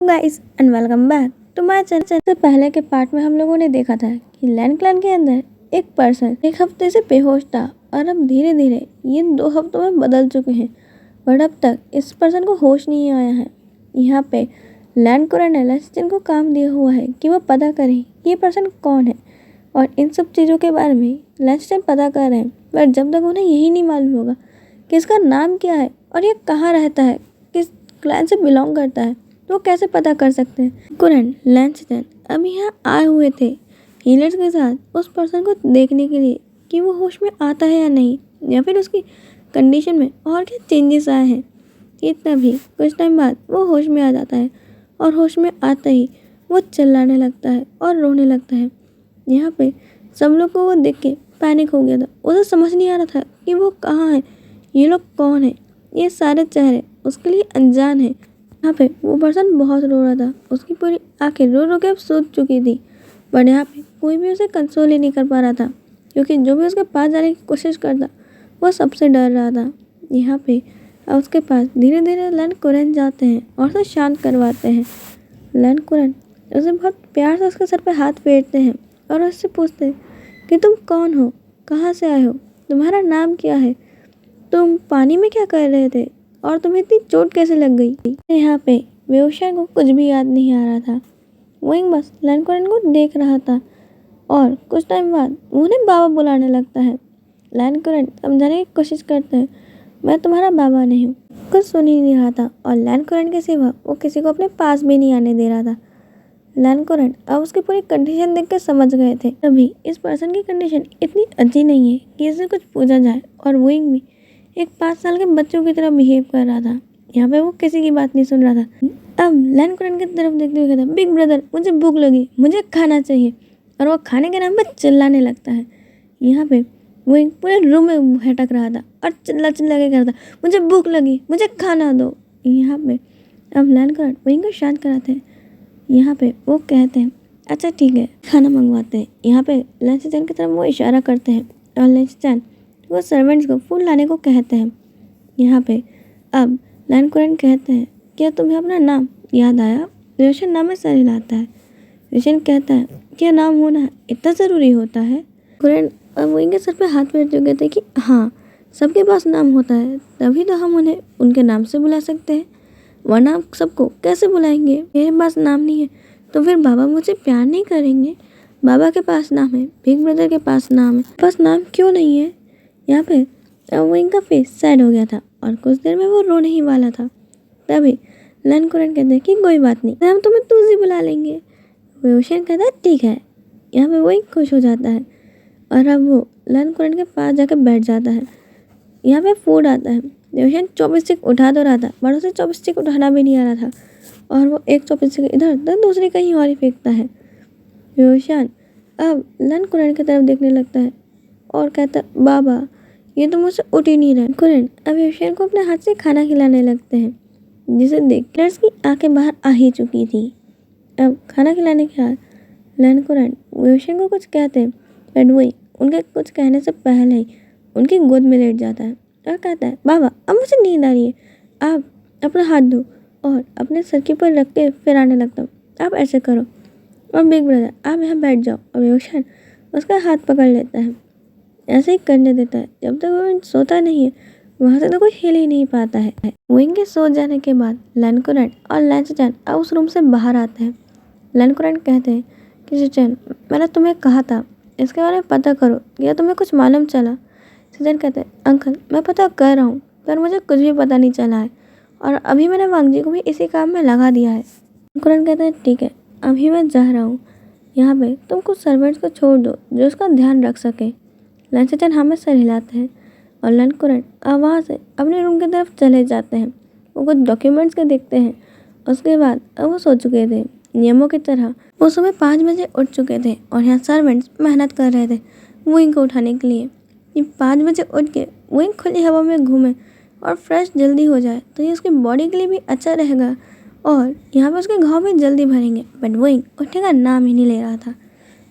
Guys and welcome back to my channel. से पहले के पार्ट में हम लोगों ने देखा था कि लैंड क्लैन के अंदर एक पर्सन एक हफ्ते से बेहोश था और अब धीरे धीरे ये 2 हफ्तों में बदल चुके हैं, बट अब तक इस पर्सन को होश नहीं आया है। यहाँ पे लैंड कुरन ने लैंसचैन को काम दिया हुआ है कि वो पता करें कि ये पर्सन कौन है, और इन सब चीज़ों के बारे में लैंसचैन पता कर रहे हैं। बट जब तक उन्हें यही नहीं मालूम होगा कि इसका नाम क्या है और ये कहाँ रहता है, किस क्लैन से बिलोंग करता है, तो कैसे पता कर सकते हैं। कुरन लैंसचैन अब यहाँ आए हुए थे हीलर्स के साथ उस पर्सन को देखने के लिए कि वो होश में आता है या नहीं, या फिर उसकी कंडीशन में और क्या चेंजेस आए हैं। इतना भी कुछ टाइम बाद वो होश में आ जाता है और होश में आते ही वो चिल्लाने लगता है और रोने लगता है। यहाँ पे सब लोग को वो देख के पैनिक हो गया था। उसे समझ नहीं आ रहा था कि वो कहाँ है, ये लोग कौन है। ये सारे चेहरे उसके लिए अनजान है। यहाँ पे वो पर्सन बहुत रो रहा था, उसकी पूरी आंखें रो रो के अब सूज चुकी थी। बट यहाँ पे कोई भी उसे कंसोल ही नहीं कर पा रहा था, क्योंकि जो भी उसके पास जाने की कोशिश करता वो सबसे डर रहा था। यहाँ पे अब उसके पास धीरे धीरे लैंड कुरन जाते हैं और उसे शांत करवाते हैं। लैंड कुरन उसे बहुत प्यार से उसके सर पे हाथ फेरते हैं और उससे पूछते हैं कि तुम कौन हो, कहाँ से आए हो, तुम्हारा नाम क्या है, तुम पानी में क्या कर रहे थे, और तुम्हें इतनी चोट कैसे लग गई। यहाँ पे बेहोशा को कुछ भी याद नहीं आ रहा था। वहीं बस लैंड कुरन को देख रहा था और कुछ टाइम बाद उन्हें बाबा बुलाने लगता है। लैंड कुरन समझाने की कोशिश करते हैं, मैं तुम्हारा बाबा नहीं हूँ। कुछ सुन ही नहीं रहा था और लैंड कुरन के सिवा वो किसी को अपने पास भी नहीं आने दे रहा था। लैंड कुरन अब उसकी पूरी कंडीशन देख के समझ गए थे तभी इस पर्सन की कंडीशन इतनी अच्छी नहीं है कि इसे कुछ पूछा जाए, और वोइंग भी एक 5 साल के बच्चों की तरह बिहेव कर रहा था। यहाँ पे वो किसी की बात नहीं सुन रहा था। अब लैंड कुरन की तरफ देखते हुए कहता, बिग ब्रदर मुझे भूख लगी, मुझे खाना चाहिए, और वो खाने के नाम पर चिल्लाने लगता है। यहाँ पे वो एक पूरे रूम में भटक रहा था और चिल्ला चिल्ला के करता, मुझे भूख लगी, मुझे खाना दो। यहाँ पे अब लैंड कुरन वहीं को शांत कराते हैं। यहाँ पे वो कहते हैं अच्छा ठीक है, खाना मंगवाते हैं। यहाँ पे लैंसचैन की तरफ वो इशारा करते हैं और लैंसचैन वो सर्वेंट्स को फूड लाने को कहते हैं। यहाँ पे अब लैंड कुरन कहते हैं, क्या तुम्हें अपना नाम याद आया? रोशन नाम में सर हिलाता है। रोशन कहता है, क्या नाम होना इतना ज़रूरी होता है? कुरन अब वो इनके सर पे हाथ फेर चुके थे कि हाँ, सबके पास नाम होता है, तभी तो हम उन्हें उनके नाम से बुला सकते हैं, वरना आप सबको कैसे बुलाएंगे? मेरे पास नाम नहीं है तो फिर बाबा मुझे प्यार नहीं करेंगे। बाबा के पास नाम है, बिग ब्रदर के पास नाम है, पास नाम क्यों नहीं है? यहाँ पे अब वो इनका फेस सैड हो गया था और कुछ देर में वो रोने ही वाला था। तभी लैंड कुरन कहते हैं कि कोई बात नहीं, हम तुम्हें तूजी बुला लेंगे। रोशन कहता है ठीक है। यहाँ पे वही खुश हो जाता है और अब वो लैंड कुरन के पास जाकर बैठ जाता है। यहाँ पे फूड आता है। रोशन चॉपस्टिक उठा तो रहा था, बट उसे चॉपस्टिक उठाना भी नहीं आ रहा था, और वो एक चॉपस्टिक इधर तो दूसरी कहीं और ही फेंकता है। रोशन अब लैंड कुरन की तरफ देखने लगता है और कहता, बाबा ये तो मुझसे उठ ही नहीं रहा। कुरन अब रोशन को अपने हाथ से खाना खिलाने लगते हैं, जिसे देख नर्स की आंखें बाहर आ ही चुकी थी। अब खाना खिलाने के बाद लैंड कुरन रोशन को कुछ कहते हैं, बट वही उनके कुछ कहने से पहले ही उनकी गोद में लेट जाता है और कहता है, बाबा अब मुझे नींद आ रही है, आप अपना हाथ दो, और अपने सर के ऊपर रख के फिर आने लगता हूँ, आप ऐसे करो, और बिग ब्रदर आप यहाँ बैठ जाओ। और रोशन उसका हाथ पकड़ लेता है, ऐसे ही करने देता है जब तक वो सोता नहीं है, वहाँ से तो कोई हिल ही नहीं पाता है। विंग के सो जाने के बाद लैंड कुरन और लैंसचैन अब उस रूम से बाहर आते हैं। लैंड कुरन कहते हैं कि सचैन मैंने तुम्हें कहा था इसके बारे में पता करो, या तुम्हें कुछ मालूम चला? सचैन कहते हैं, अंकल मैं पता कर रहा हूँ, पर मुझे कुछ भी पता नहीं चला है, और अभी मैंने वांगजी को भी इसी काम में लगा दिया है। कुरन कहते हैं ठीक है, अभी मैं जा रहा हूँ, यहाँ पे तुम कुछ सर्वेंट्स को छोड़ दो जो उसका ध्यान रख सके। लैंसचैन हमें सर हिलाते हैं और लैंड कुरन अब वहाँ से अपने रूम की तरफ चले जाते हैं। वो कुछ डॉक्यूमेंट्स के देखते हैं। उसके बाद अब वो सो चुके थे नियमों की तरह। वो सुबह 5 बजे उठ चुके थे और यहाँ सर्वेंट्स मेहनत कर रहे थे वो इनको उठाने के लिए। ये 5 बजे उठ के वो इन खुली हवा में घूमे और फ्रेश जल्दी हो जाए तो ये उसकी बॉडी के लिए भी अच्छा रहेगा, और यहाँ पे उसके घाव भी जल्दी भरेंगे। बट वो उठने का नाम ही नहीं ले रहा था,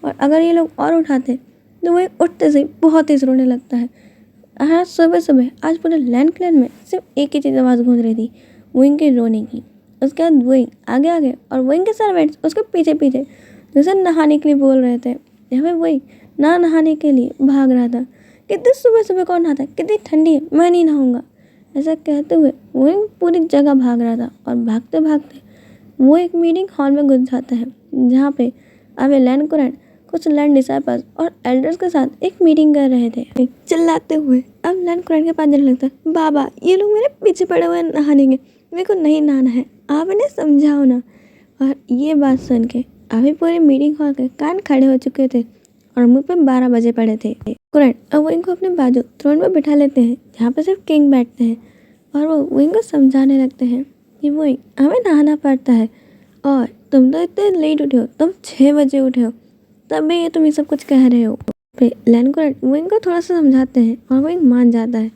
और अगर ये लोग और उठाते तो वही उठते से बहुत तेज रोने लगता है। आज सुबह सुबह आज पूरे लैंड क्लैन में सिर्फ एक ही चीज़ आवाज़ गूंज रही थी, वो इनके रोने की। उसके बाद वही आगे आगे और वही के सर्वेंट्स उसके पीछे पीछे जैसे नहाने के लिए बोल रहे थे। यहाँ पे वही ना नहाने के लिए भाग रहा था। कितनी सुबह सुबह कौन नहाता है, कितनी ठंडी है, मैं नहीं नहाऊंगा, ऐसा कहते हुए वही पूरी जगह भाग रहा था। और भागते भागते वो एक मीटिंग हॉल में घुस जाता है जहाँ पे अब एलन कुरैन कुछ लर्न डिसाइपल्स और एल्डर्स के साथ एक मीटिंग कर रहे थे। चिल्लाते हुए अब एलन कुरैन के पास जाने लगता है, बाबा ये लोग मेरे पीछे पड़े हुए नहाने के, मेरे को नहीं नहाना है, आप इन्हें समझाओ ना। और ये बात सुन के अभी पूरे मीटिंग हॉल के कान खड़े हो चुके थे और मुंह पे 12 बजे पड़े थे। कुरैन अब वो इनको अपने बाजू थ्रोन पर बिठा लेते हैं जहाँ पे सिर्फ किंग बैठते हैं और वो इनको समझाने लगते हैं कि वो हमें नहाना पड़ता है और तुम तो इतने लेट उठे हो, तुम 6 बजे उठे हो, तब भी ये तुम ये सब कुछ कह रहे हो। फिर एलन कुरैन वो इनको थोड़ा सा समझाते हैं और वो मान जाता है।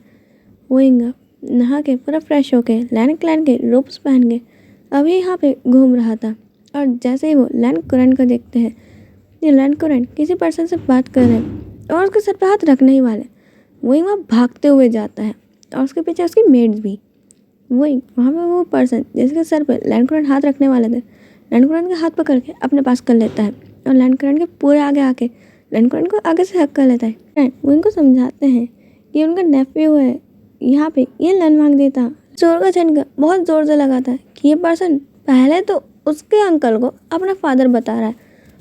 वो नहा के पूरा फ्रेश होके लैन क्लैन के रोब्स पहन के अभी यहाँ पे घूम रहा था। और जैसे ही वो एलन कुरैन को देखते हैं, ये एलन कुरैन किसी पर्सन से बात कर रहे हैं और उसके सर पे हाथ रखने ही वाले, वही वहाँ भागते हुए जाता है और उसके पीछे उसकी मेड्स भी। वही वहाँ पे वो पर्सन जिसके सर पे एलन कुरैन हाथ रखने वाले थे, एलन कुरैन का हाथ पकड़ के अपने पास कर लेता है और एलन कुरैन के पूरे आगे आके एलन कुरैन को आगे से हक कर लेता है। वो इनको समझाते हैं कि उनका नेफ्यू है यहाँ पे, ये लन मांग देता जोर का झटका बहुत ज़ोर से लगा था कि ये पर्सन पहले तो उसके अंकल को अपना फादर बता रहा है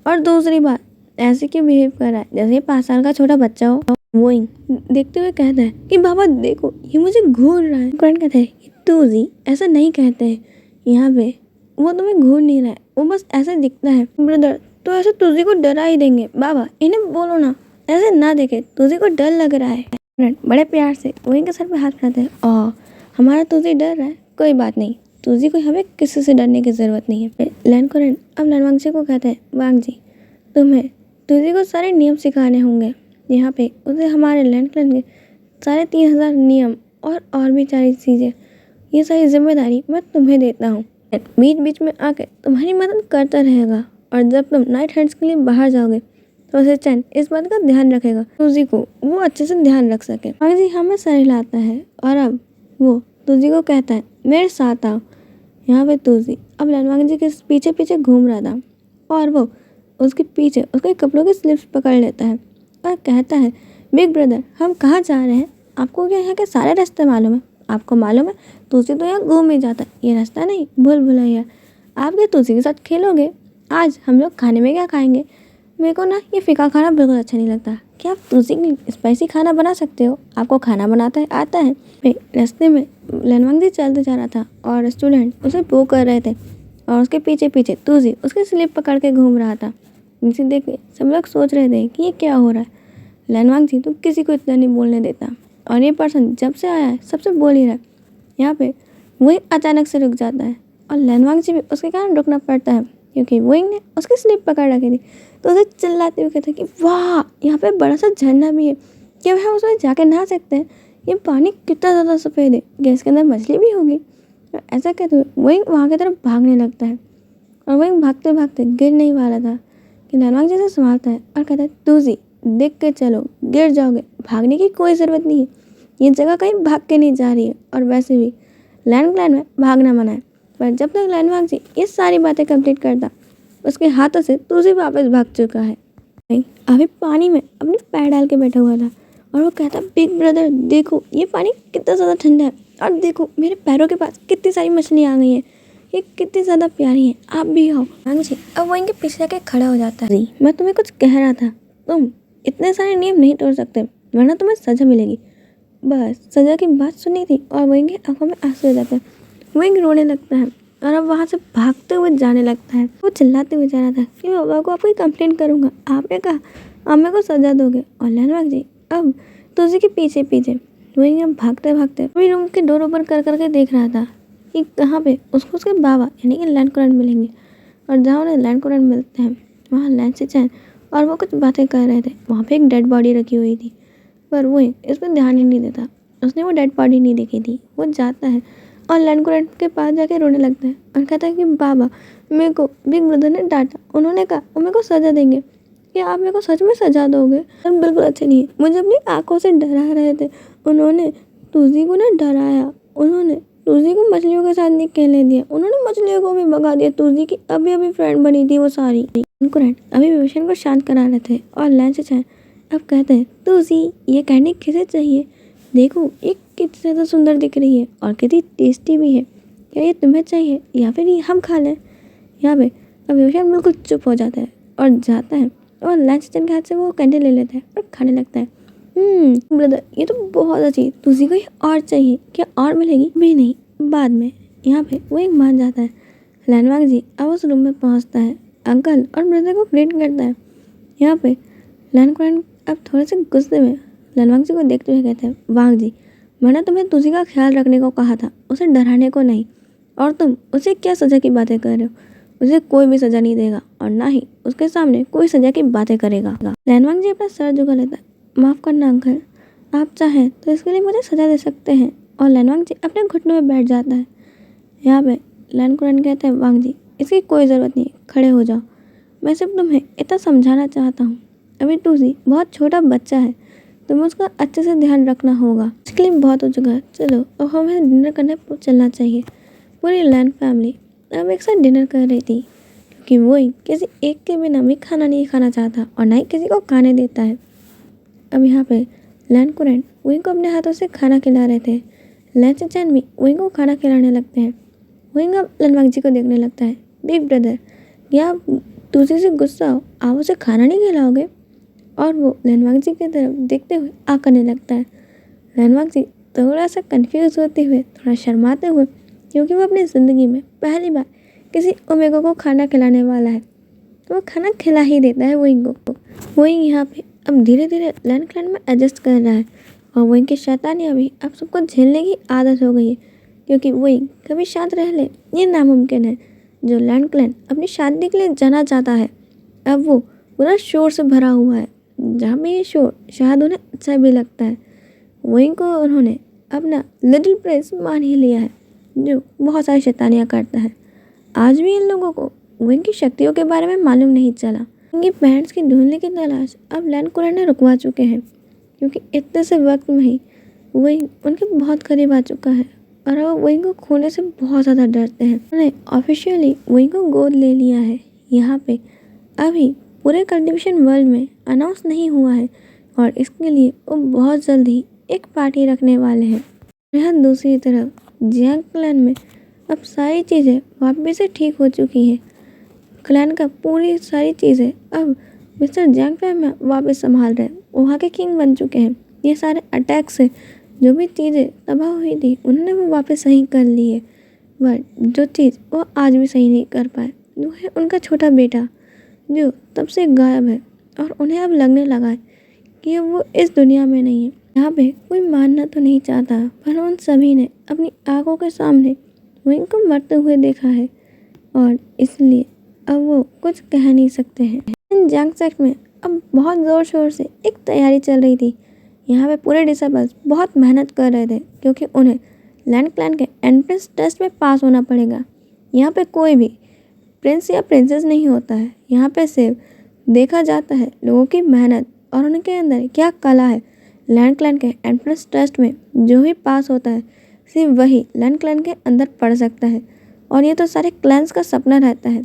और दूसरी बात ऐसे क्यों बिहेव कर रहा है जैसे 5 साल का छोटा बच्चा हो। वही देखते हुए कहता है कि बाबा देखो ये मुझे घूर रहा है। कुरैन कहता है तूजी ऐसा नहीं कहते हैं, यहाँ पे वो तुम्हें घूर नहीं रहा है, वो बस ऐसे दिखता है। ब्रदर तो ऐसे तुझी को डरा ही देंगे, बाबा इन्हें बोलो ना ऐसे ना देखे, तुझी को डर लग रहा है। बड़े प्यार से वहीं के सर पे हाथ रखते हैं, हमारा तुझी डर रहा है, कोई बात नहीं, तुझी को हमें किसी से डरने की ज़रूरत नहीं है। एलन कुरैन अब लन वांगजी को कहते हैं, वांगजी तुम्हें तुझी को सारे नियम सिखाने होंगे। यहाँ पे उसे हमारे लैंड क्लैन के सारे 3000 नियम और भी सारी चीज़ें, ये सारी जिम्मेदारी मैं तुम्हें देता हूँ। बीच बीच में आके तुम्हारी मदद करता रहेगा और जब तुम नाइट हंट्स के लिए बाहर जाओगे तो उसे चैन इस बात का ध्यान रखेगा तुझी को वो अच्छे से ध्यान रख सके। वांगजी हमें सर हिलाता है और अब वो तुझी को कहता है मेरे साथ आओ। यहाँ पे तुझी अब वांगजी के पीछे पीछे घूम रहा था और वो उसके पीछे उसके कपड़ों के स्लिप्स पकड़ लेता है और कहता है, बिग ब्रदर हम कहाँ जा रहे हैं, आपको क्या यहाँ के सारे रास्ते मालूम है? आपको मालूम है तुझी तो यहाँ घूम ही जाता है, ये रास्ता नहीं भूल भुलैया। आप क्या तुझी के साथ खेलोगे? आज हम लोग खाने में क्या खाएंगे? मेरे को ना ये फीका खाना बिल्कुल अच्छा नहीं लगता। क्या आप तुझी के लिए स्पाइसी खाना बना सकते हो? आपको खाना बनाता है आता है? रास्ते में लन वांगजी चलते जा रहा था और स्टूडेंट उसे बो कर रहे थे और उसके पीछे पीछे तुझी उसके स्लिप पकड़ के घूम रहा था। इसे देख के सब लोग सोच रहे थे कि ये क्या हो रहा है। लन वांगजी तो किसी को इतना नहीं बोलने देता और ये पर्सन जब से आया है सबसे बोल ही रहा है। यहाँ पे वही अचानक से रुक जाता है और लन वांगजी भी उसके कारण रुकना पड़ता है क्योंकि वही ने उसकी स्लिप पकड़ रखी थी। तो उसे चिल्लाते हुए कहते कि वाह यहाँ पे बड़ा सा झरना भी है, क्या हम उसमें जाके नहा सकते हैं? ये पानी कितना ज़्यादा सफ़ेद है, क्या इसके अंदर मछली भी होगी? ऐसा कहते हुए वही वहाँ की तरफ भागने लगता है और वही भागते भागते गिर नहीं वाला था कि लन वांगजी से संभालता है और कहता है तुझी देख के चलो, गिर जाओगे, भागने की कोई ज़रूरत नहीं है, ये जगह कहीं भाग के नहीं जा रही है और वैसे भी लैंड क्लैन में भागना मना है। पर जब तक लन वांगजी ये सारी बातें कंप्लीट करता उसके हाथों से तुझी वापस भाग चुका है। अभी पानी में अपने पैर डाल के बैठा हुआ था और वो कहता बिग ब्रदर देखो ये पानी कितना ज़्यादा ठंडा है और देखो मेरे पैरों के पास कितनी सारी मछलियाँ आ गई हैं, ये कितनी ज़्यादा प्यारी हैं, आप भी आओ। वांगजी अब वो इनके पीछे आके खड़ा हो जाता है। मैं तुम्हें कुछ कह रहा था, तुम इतने सारे नियम नहीं तोड़ सकते वरना तुम्हें सज़ा मिलेगी। बस सज़ा की बात सुनी थी और वो इनकी आंखों में आंसू आ जाते हैं। वो इनके रोने लगता है और अब वहाँ से भागते हुए जाने लगता है। वो चिल्लाते हुए जा रहा था कि बाबा को आपकी कंप्लेंट करूँगा, आपने कहा आप मेरे को सज़ा दोगे। और लन वांगजी अब तुझी के पीछे पीछे वो यहाँ भागते भागते अभी रूम के डोर ओपन कर करके देख रहा था कि कहाँ पे उसको उसके बाबा यानी कि लैंड कुरैन मिलेंगे। और जहाँ उन्हें लैंड कुरैन मिलते हैं वहाँ लैंड से चैन और वो कुछ बातें कर रहे थे। वहाँ पे एक डेड बॉडी रखी हुई थी पर वो इस पर ध्यान ही नहीं देता, उसने वो डेड बॉडी नहीं देखी थी। वो जाता है और लैंड कुरैन के पास जाके रोने लगता है और कहता है कि बाबा मेरे को बिग ब्रदर ने डांटा, उन्होंने कहा वो मेरे को सज़ा देंगे, क्या आप मेरे को सच में सज़ा दोगे? हम बिल्कुल अच्छे नहीं है, मुझे अपनी आंखों से डरा रहे थे, उन्होंने तुझी को ना डराया, उन्होंने तुलसी को मछलियों के साथ नहीं खेलने दिया, उन्होंने मछलियों को भी भगा दिया। तुलसी की अभी अभी फ्रेंड बनी थी वो सारी। कुरैन अभी विभीषण को शांत करा रहे थे और लैन चचा अब कहते हैं, तुलसी ये कैंडी किसे चाहिए? देखो ये कितनी ज़्यादा सुंदर दिख रही है और कितनी टेस्टी भी है। क्या ये तुम्हें चाहिए या फिर ये हम खा लें? यहाँ पे अब विभीषण बिल्कुल चुप हो जाता है और जाता है और लैन चचा के हाथ से वो कैंडी ले लेता है और खाने लगता है। ब्रदर ये तो बहुत अच्छी, तुझे कोई और चाहिए क्या? और मिलेगी? भी नहीं, बाद में। यहाँ पे वो एक मान जाता है। लैनवांग जी अब उस रूम में पहुँचता है, अंकल और ब्रदर को ग्रीट करता है। यहाँ पे लैन कुरैन अब थोड़े से गुस्से में लैनवांग जी को देखते हुए कहते हैं, वांग जी मैंने तुम्हें तुझी का ख्याल रखने को कहा था, उसे डराने को नहीं। और तुम उसे क्या सज़ा की बातें कर रहे हो? उसे कोई भी सज़ा नहीं देगा और ना ही उसके सामने कोई सज़ा की बातें करेगा। लैनवांग जी अपना सर झुका लेता है, माफ़ करना अंकल, आप चाहें तो इसके लिए मुझे सज़ा दे सकते हैं। और लैनवांग जी अपने घुटनों में बैठ जाता है। यहाँ पे लैन कुरैन कहते हैं, वांग जी इसकी कोई ज़रूरत नहीं, खड़े हो जाओ। मैं सिर्फ तुम्हें इतना समझाना चाहता हूँ, अभी तुलसी बहुत छोटा बच्चा है, तुम्हें उसका अच्छे से ध्यान रखना होगा। इसके लिए बहुत हो चुका है, चलो अब हमें डिनर करने चलना चाहिए। पूरी लैन फैमिली अब एक साथ डिनर कर रही थी क्योंकि वही किसी एक के बिना भी खाना नहीं खाना चाहता और ना ही किसी को खाने देता है। अब यहाँ पे लैन कुरैन वही को अपने हाथों से खाना खिला रहे थे। लैन चचैन भी वही को खाना खिलाने लगते हैं। वही अब लैनवांग जी को देखने लगता है, बिग ब्रदर क्या आप तुलसी से गुस्सा हो, आप उसे खाना नहीं खिलाओगे? और वो लैनवांग जी की तरफ देखते हुए आ करने लगता है। लैनवांग जी थोड़ा सा कंफ्यूज होते हुए, थोड़ा शर्माते हुए, क्योंकि वो अपनी ज़िंदगी में पहली बार किसी ओमेगा को खाना खिलाने वाला है, तो वो खाना खिला ही देता है वही को। वही यहाँ पे अब धीरे धीरे लैन क्लैन में एडजस्ट कर रहा है और वही की शैतानियाँ भी अब सबको झेलने की आदत हो गई है, क्योंकि वही कभी शांत रह ले ये नामुमकिन है। जो लैन क्लैन अपनी शादी के लिए जाना चाहता है, अब वो पूरा शोर से भरा हुआ है, जहाँ पे ये शोर शायद उन्हें अच्छा भी लगता है। वही को उन्होंने अपना लिटिल प्रिंस मान ही लिया है, जो बहुत सारी शैतानियाँ करता है। आज भी इन लोगों को वही की शक्तियों के बारे में मालूम नहीं चला। इनकी पेरेंट्स की ढूंढने की तलाश अब लैन कुरैन ने रुकवा चुके हैं, क्योंकि इतने से वक्त में ही वही उनके बहुत करीब आ चुका है और वो वही को खोने से बहुत ज़्यादा डरते हैं। उन्होंने ऑफिशियली वही को गोद ले लिया है। यहाँ पे अभी पूरे कल्टिवेशन वर्ल्ड में अनाउंस नहीं हुआ है और इसके लिए वो बहुत जल्द ही एक पार्टी रखने वाले हैं। यहाँ दूसरी तरफ जियांग क्लैन में अब सारी चीज़ें वापस से ठीक हो चुकी हैं। क्लैन का पूरी सारी चीज़ें अब मिस्टर जियांग फैम वापस संभाल रहे हैं, वहाँ के किंग बन चुके हैं। ये सारे अटैक से जो भी चीज़ें तबाह हुई थी उन्होंने वो वापस सही कर ली है, बट जो चीज़ वो आज भी सही नहीं कर पाए वो है उनका छोटा बेटा, जो तब से गायब है और उन्हें अब लगने लगा है कि वो इस दुनिया में नहीं है। यहाँ पे कोई मानना तो नहीं चाहता, पर उन सभी ने अपनी आंखों के सामने विंग को मरते हुए देखा है और इसलिए अब वो कुछ कह नहीं सकते हैं। जंग सेक्ट में अब बहुत ज़ोर शोर से एक तैयारी चल रही थी। यहाँ पे पूरे डिसेबल्स बहुत मेहनत कर रहे थे, क्योंकि उन्हें लैंड क्लैन के एंट्रेंस टेस्ट में पास होना पड़ेगा। यहाँ पे कोई भी प्रिंस या प्रिंसेस नहीं होता है, यहाँ पे सिर्फ देखा जाता है लोगों की मेहनत और उनके अंदर क्या कला है। लैंड क्लैन के एंट्रेंस टेस्ट में जो भी पास होता है सिर्फ वही लैंड क्लैन के अंदर पढ़ सकता है, और ये तो सारे क्लैंस का सपना रहता है।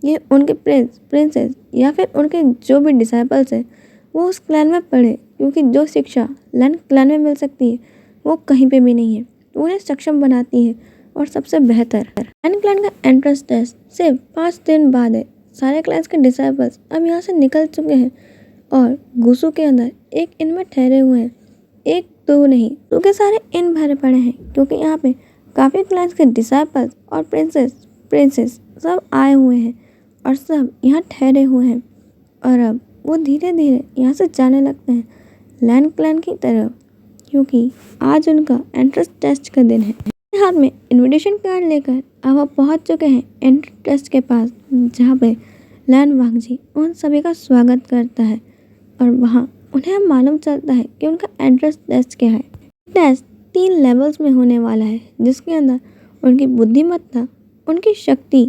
ये उनके प्रिंस प्रिंसेस या फिर उनके जो भी डिसाइपल्स हैं वो उस क्लैन में पढ़े, क्योंकि जो शिक्षा लैंड क्लैन में मिल सकती है वो कहीं पे भी नहीं है, उन्हें सक्षम बनाती है और सबसे बेहतर। लैंड क्लैन का एंट्रेंस टेस्ट सिर्फ 5 दिन बाद है। सारे क्लैंस के डिसाइपल्स अब यहाँ से निकल चुके हैं और गुसू के अंदर एक इन में ठहरे हुए हैं। एक दो नहीं, क्योंकि सारे इन भरे पड़े हैं, क्योंकि यहाँ पे काफ़ी क्लैंस के डिसाइपल्स और प्रिंसेस सब आए हुए हैं और सब यहाँ ठहरे हुए हैं। और अब वो धीरे धीरे यहाँ से जाने लगते हैं लैंड क्लैन की तरफ, क्योंकि आज उनका एंट्रेंस टेस्ट का दिन है। हाथ में इनविटेशन कार्ड लेकर अब वो पहुँच चुके हैं एंट्रेंस टेस्ट के पास, जहाँ पे लैंड वांग जी उन सभी का स्वागत करता है और वहाँ उन्हें मालूम चलता है कि उनका एंट्रेंस टेस्ट क्या है। टेस्ट 3 लेवल्स में होने वाला है, जिसके अंदर उनकी बुद्धिमत्ता, उनकी शक्ति,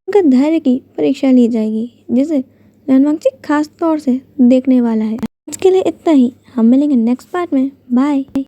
उनका धैर्य की परीक्षा ली जाएगी, जिसे लैंड जी खास तौर से देखने वाला है। आज के लिए इतना ही, हम मिलेंगे नेक्स्ट पार्ट में। बाय।